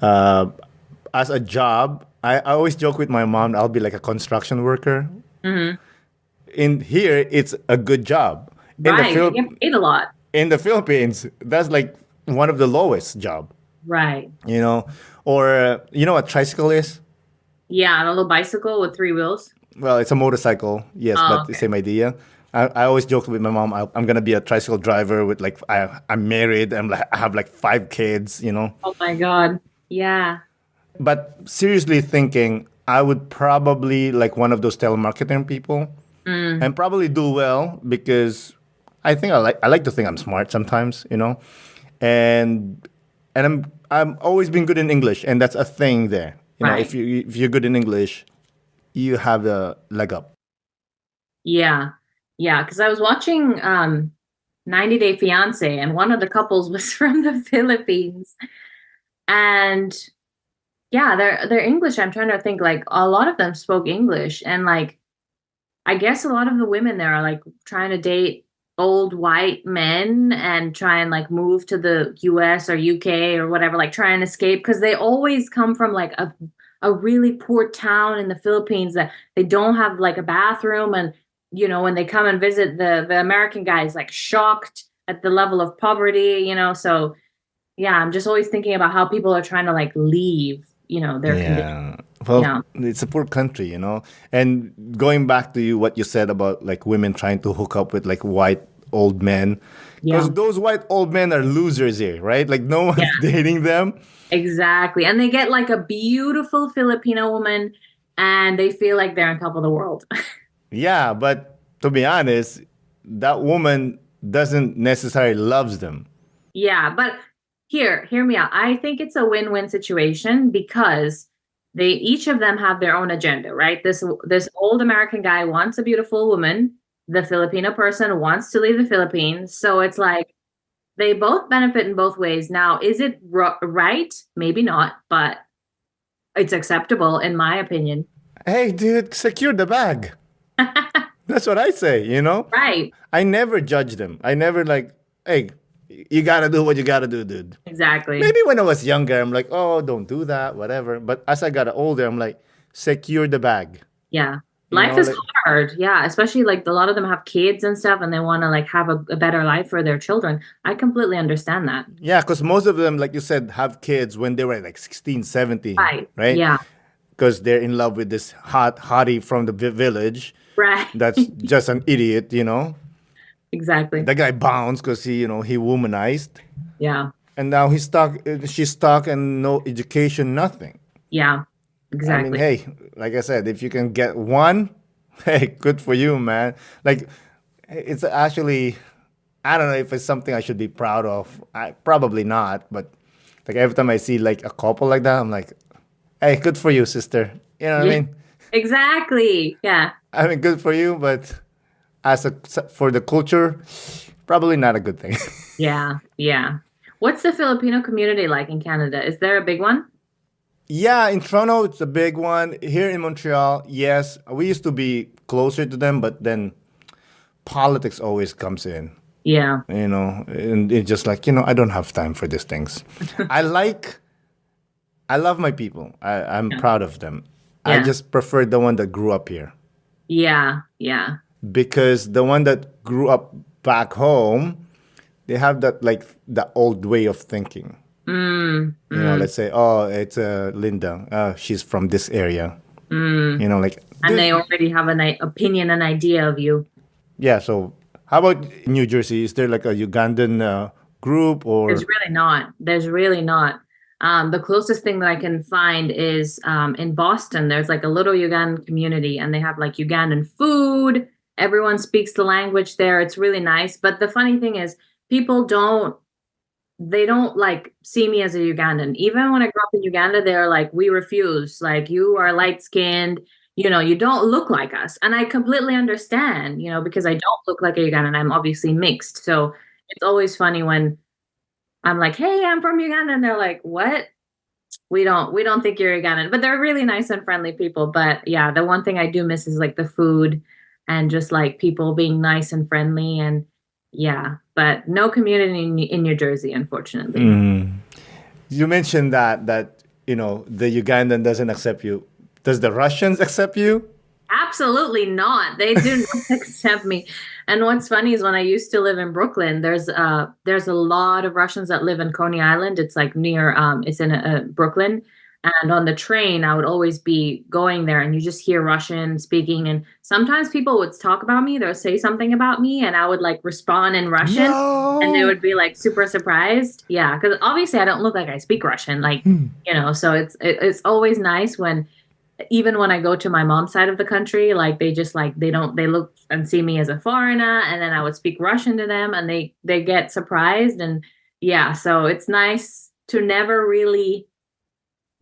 As a job, I always joke with my mom, I'll be like a construction worker. Hmm. In here, it's a good job. In the Right. You get paid a lot. in the Philippines, that's like one of the lowest job, Right. you know. Or you know what tricycle is? Yeah, on a little bicycle with three wheels. Well, it's a motorcycle, yes, Oh, but the okay. same idea. I always joke with my mom, I'm gonna be a tricycle driver with like I'm married, I have like 5 kids. Oh my God. Yeah. But seriously thinking, I would probably like one of those telemarketing people Mm, and probably do well because I like to think I'm smart sometimes. And I'm always been good in English, and that's a thing there. If right. you're good in English, you have a leg up. Yeah. Yeah. Because I was watching 90 Day Fiance, and one of the couples was from the Philippines. And yeah, their English, I'm trying to think, like a lot of them spoke English. And like I guess a lot of the women there are like trying to date old white men and try and like move to the US or UK or whatever, like try and escape because they always come from like a really poor town in the Philippines that they don't have like a bathroom. And when they come and visit, the American guy is like shocked at the level of poverty. So yeah, I'm just always thinking about how people are trying to like leave, their condition. Yeah. Well, Yeah. it's a poor country. And going back to what you said about like women trying to hook up with like white old men, Yeah. because those white old men are losers here, right? Like no one's Yeah. dating them. Exactly. And they get like a beautiful Filipino woman and they feel like they're on top of the world. Yeah, but to be honest, that woman doesn't necessarily loves them. Yeah, but hear me out. I think it's a win-win situation because they each of them have their own agenda, right? This old American guy wants a beautiful woman. The Filipino person wants to leave the Philippines. So it's like they both benefit in both ways. Now, is it right? Maybe not, but it's acceptable in my opinion. Hey, dude, secure the bag. That's what I say, you know? Right. I never judge them. I never like, hey, you gotta do what you gotta do, dude. Exactly. Maybe when I was younger, I'm like, oh, don't do that, whatever. But as I got older, I'm like, secure the bag. Yeah. You Life know, is like, hard. Yeah. Especially like a lot of them have kids and stuff and they want to like have a better life for their children. I completely understand that. yeah, because most of them, like you said, have kids when they were like 16, 17, Right. right? Yeah. Because they're in love with this hot hottie from the village Right. that's just an idiot, you know? Exactly. That guy bounced because he womanized. Yeah. And now she's stuck and no education, nothing. Yeah. I mean, Exactly. hey, like I said, if you can get one, hey, good for you, man. Like, it's actually, I don't know if it's something I should be proud of. Probably not, but like every time I see like a couple like that, I'm like, hey, good for you, sister. You know what I Yeah. mean? Exactly. Yeah. I mean, good for you, but for the culture, probably not a good thing. Yeah. Yeah. What's the Filipino community like in Canada? Is there a big one? Yeah, in Toronto, it's a big one. Here in Montreal, yes, we used to be closer to them, but then politics always comes in, Yeah. you know, and it's just like, I don't have time for these things. I like, I love my people. I'm Yeah. proud of them. I Yeah. just prefer the one that grew up here Yeah. Yeah. because the one that grew up back home, they have that like the old way of thinking. Mm, Let's say, oh, it's Linda. She's from this area. mm. Like, And they dude, already have an opinion and idea of you. yeah. So, how about New Jersey? Is there like a Ugandan group There's or? really not. There's really not. The closest thing that I can find is in Boston. There's like a little Ugandan community, and they have like Ugandan food. Everyone speaks the language there. It's really nice. But the funny thing is, people don't. They don't like see me as a Ugandan. Even when I grew up in Uganda, they're like, "We refuse. Like you are light skinned. You don't look like us." And I completely understand. Because I don't look like a Ugandan. I'm obviously mixed. So it's always funny when I'm like, "Hey, I'm from Uganda," and they're like, "What? We don't think you're Ugandan." But they're really nice and friendly people. But yeah, the one thing I do miss is like the food and just like people being nice and friendly and yeah. But no community in New Jersey, unfortunately. Mm. You mentioned that the Ugandan doesn't accept you. Does the Russians accept you? Absolutely not. They do not accept me. And what's funny is when I used to live in Brooklyn, there's a lot of Russians that live in Coney Island. It's like near it's in Brooklyn. And on the train, I would always be going there and you just hear Russian speaking. And sometimes people would talk about me, they'll say something about me, and I would like respond in Russian and they No. would be like super surprised. Yeah, because obviously I don't look like I speak Russian, so it's always nice when even when I go to my mom's side of the country, like they just like they look and see me as a foreigner, and then I would speak Russian to them, and they get surprised, and yeah, so it's nice to never really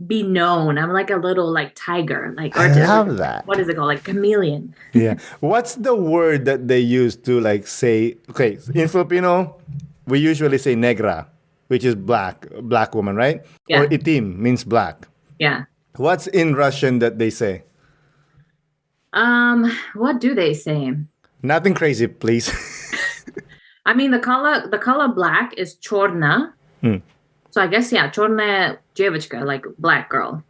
be known. I'm like a little like tiger, like I love that. what is it called, like chameleon. Yeah. What's the word that they use to like say? Okay, in Filipino, we usually say negra, which is black woman, right? Or Yeah, itim means black. yeah. What's in Russian that they say? What do they say? Nothing crazy, please. I mean, the color black is chorna. Hmm. So I guess yeah, chorna девочка, like black girl.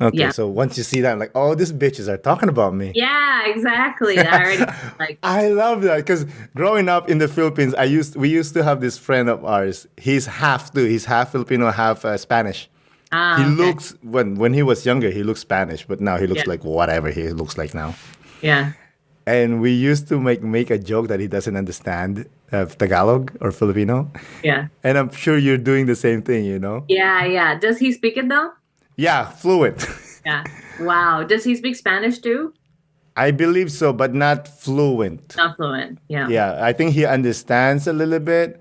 Okay, Yeah. so once you see that, I'm like, oh, these bitches are talking about me. Yeah, exactly. I already like I love that because growing up in the Philippines, we used to have this friend of ours. He's half too. He's half Filipino, half Spanish. He okay. looks when he was younger, he looked Spanish, but now he looks Yeah. like whatever he looks like now. Yeah. And we used to make a joke that he doesn't understand Tagalog or Filipino, Yeah. and I'm sure you're doing the same thing. Yeah, yeah. Does he speak it though? Yeah, fluent. Yeah. Wow. Does he speak Spanish too? I believe so, but not fluent. Not fluent. Yeah. Yeah, I think he understands a little bit,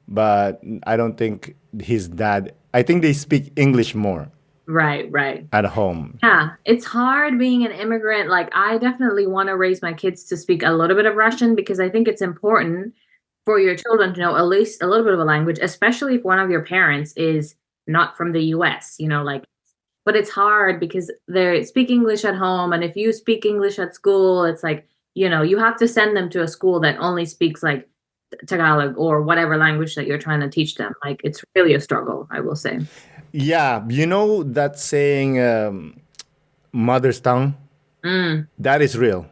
but I don't think his dad. I think they speak English more Right, right. at home. Yeah. It's hard being an immigrant. Like I definitely want to raise my kids to speak a little bit of Russian because I think it's important for your children to know at least a little bit of a language, especially if one of your parents is not from the US, like but it's hard because they speak English at home and if you speak English at school, it's like you have to send them to a school that only speaks like Tagalog or whatever language that you're trying to teach them. Like it's really a struggle, I will say. Yeah, you know that saying, mother's tongue? Mm, That is real.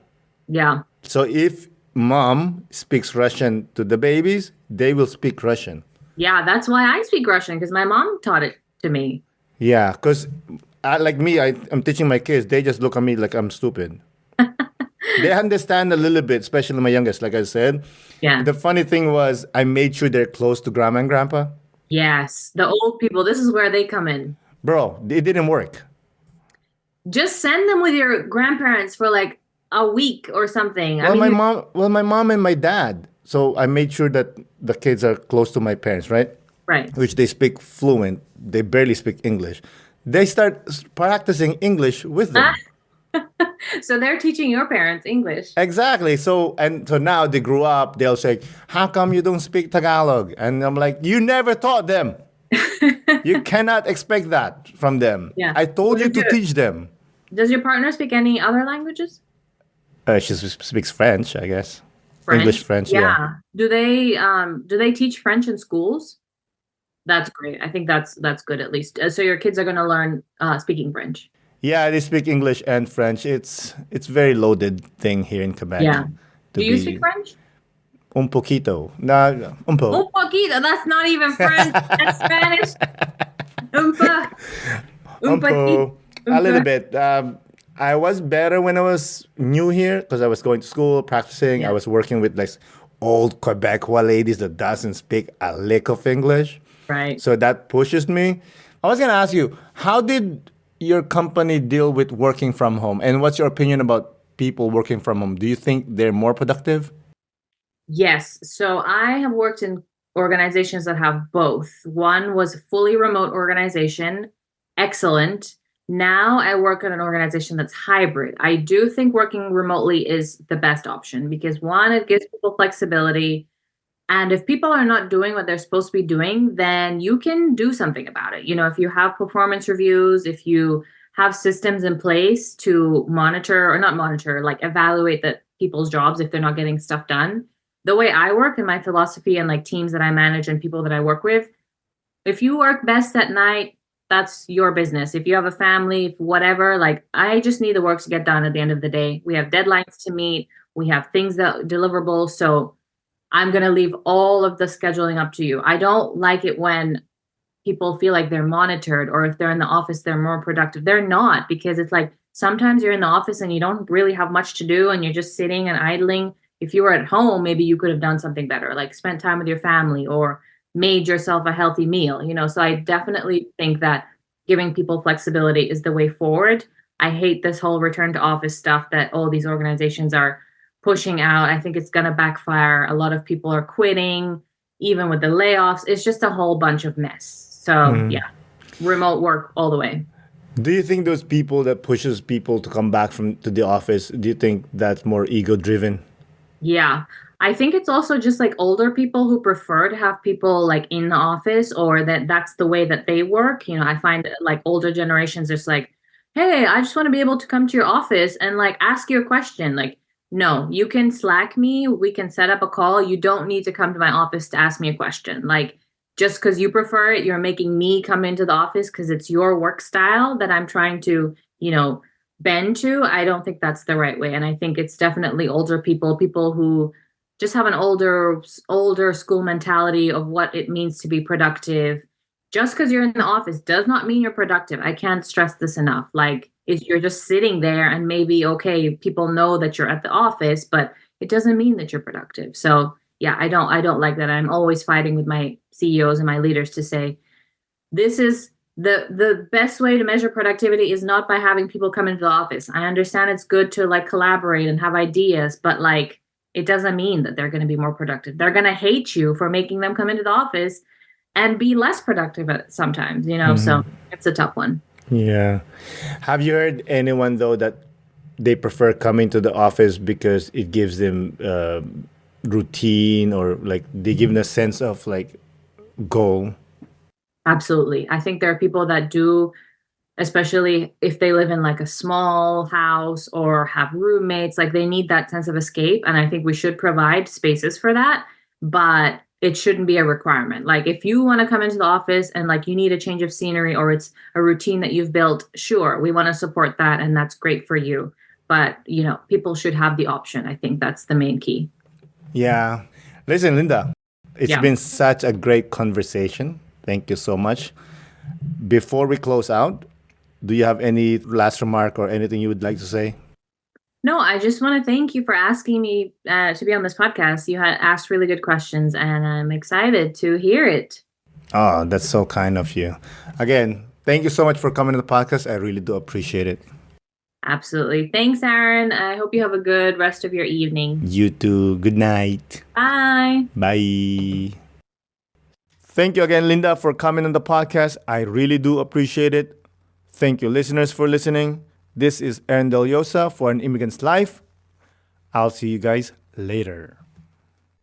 yeah. So if mom speaks Russian to the babies, they will speak Russian. Yeah, that's why I speak Russian because my mom taught it to me. Yeah, because like me, I'm teaching my kids. They just look at me like I'm stupid. They understand a little bit, especially my youngest, like I said. Yeah. The funny thing was, I made sure they're close to grandma and grandpa. Yes. The old people, this is where they come in. Bro, it didn't work. Just send them with your grandparents for like a week or something. I Well, mean, my mom and my dad. So I made sure that the kids are close to my parents, right? right. Which they speak fluent. They barely speak English. They start practicing English with them. So they're teaching your parents English. Exactly. So now they grew up. They'll say, "How come you don't speak Tagalog?" And I'm like, "You never taught them. You cannot expect that from them. Yeah. I told What you did to you- teach them." Does your partner speak any other languages? She speaks French, I guess. French? English, French, yeah. Yeah. Do they teach French in schools? That's great. I think that's good at least. So your kids are going to learn speaking French. Yeah, they speak English and French. It's very loaded thing here in Quebec. Yeah. To Do you speak be French? un poquito. Nah, un po. Un poquito. That's not even French. That's Spanish. Un po. Un po. A Un little po. bit. I was better when I was new here because I was going to school, practicing. I Yeah. was working with like old Quebecois ladies that doesn't speak a lick of English. Right. So that pushes me. I was gonna ask you, how did your company deal with working from home? And what's your opinion about people working from home? Do you think they're more productive? Yes. So I have worked in organizations that have both. One was a fully remote organization, excellent. Now I work at an organization that's hybrid. I do think working remotely is the best option because one, it gives people flexibility. And if people are not doing what they're supposed to be doing, then you can do something about it. If you have performance reviews, if you have systems in place to monitor or not monitor, like evaluate the people's jobs if they're not getting stuff done. The way I work and my philosophy and like teams that I manage and people that I work with, if you work best at night, that's your business. If you have a family, if whatever, like I just need the work to get done at the end of the day. We have deadlines to meet, we have things that deliverables. So I'm going to leave all of the scheduling up to you. I don't like it when people feel like they're monitored or if they're in the office, they're more productive. They're not because it's like sometimes you're in the office and you don't really have much to do and you're just sitting and idling. If you were at home, maybe you could have done something better, like spent time with your family or made yourself a healthy meal. So I definitely think that giving people flexibility is the way forward. I hate this whole return to office stuff that all these organizations are pushing out. I think it's going to backfire. A lot of people are quitting, even with the layoffs. It's just a whole bunch of mess. So yeah, remote work all the way. Do you think those people that pushes people to come back to the office, do you think that's more ego driven? Yeah. I think it's also just like older people who prefer to have people like in the office or that's the way that they work. I find like older generations just like, hey, I just want to be able to come to your office and like ask you a question. Like, no, you can Slack me. We can set up a call. You don't need to come to my office to ask me a question. Like, just because you prefer it, you're making me come into the office because it's your work style that I'm trying to, bend to. I don't think that's the right way. And I think it's definitely older people who just have an older school mentality of what it means to be productive. Just because you're in the office does not mean you're productive. I can't stress this enough. Like, you're just sitting there and maybe, okay, people know that you're at the office, but it doesn't mean that you're productive. So yeah, I don't like that. I'm always fighting with my CEOs and my leaders to say, this is the best way to measure productivity is not by having people come into the office. I understand it's good to like collaborate and have ideas, but like, it doesn't mean that they're going to be more productive. They're going to hate you for making them come into the office and be less productive at sometimes, so it's a tough one. Yeah. Have you heard anyone though that they prefer coming to the office because it gives them routine or like they give them a sense of like goal? Absolutely. I think there are people that do especially if they live in like a small house or have roommates. Like they need that sense of escape. And I think we should provide spaces for that, but it shouldn't be a requirement. Like if you want to come into the office and like you need a change of scenery or it's a routine that you've built, sure, we want to support that and that's great for you. But, people should have the option. I think that's the main key. Yeah. Listen, Linda, it's Yeah. been such a great conversation. Thank you so much. Before we close out, do you have any last remark or anything you would like to say? No, I just want to thank you for asking me to be on this podcast. You had asked really good questions and I'm excited to hear it. Oh, that's so kind of you. Again, thank you so much for coming to the podcast. I really do appreciate it. Absolutely. Thanks, Aaron. I hope you have a good rest of your evening. You too. Good night. Bye. Bye. Thank you again, Linda, for coming on the podcast. I really do appreciate it. Thank you, listeners, for listening. This is Aaron Del Yosa for An Immigrant's Life. I'll see you guys later.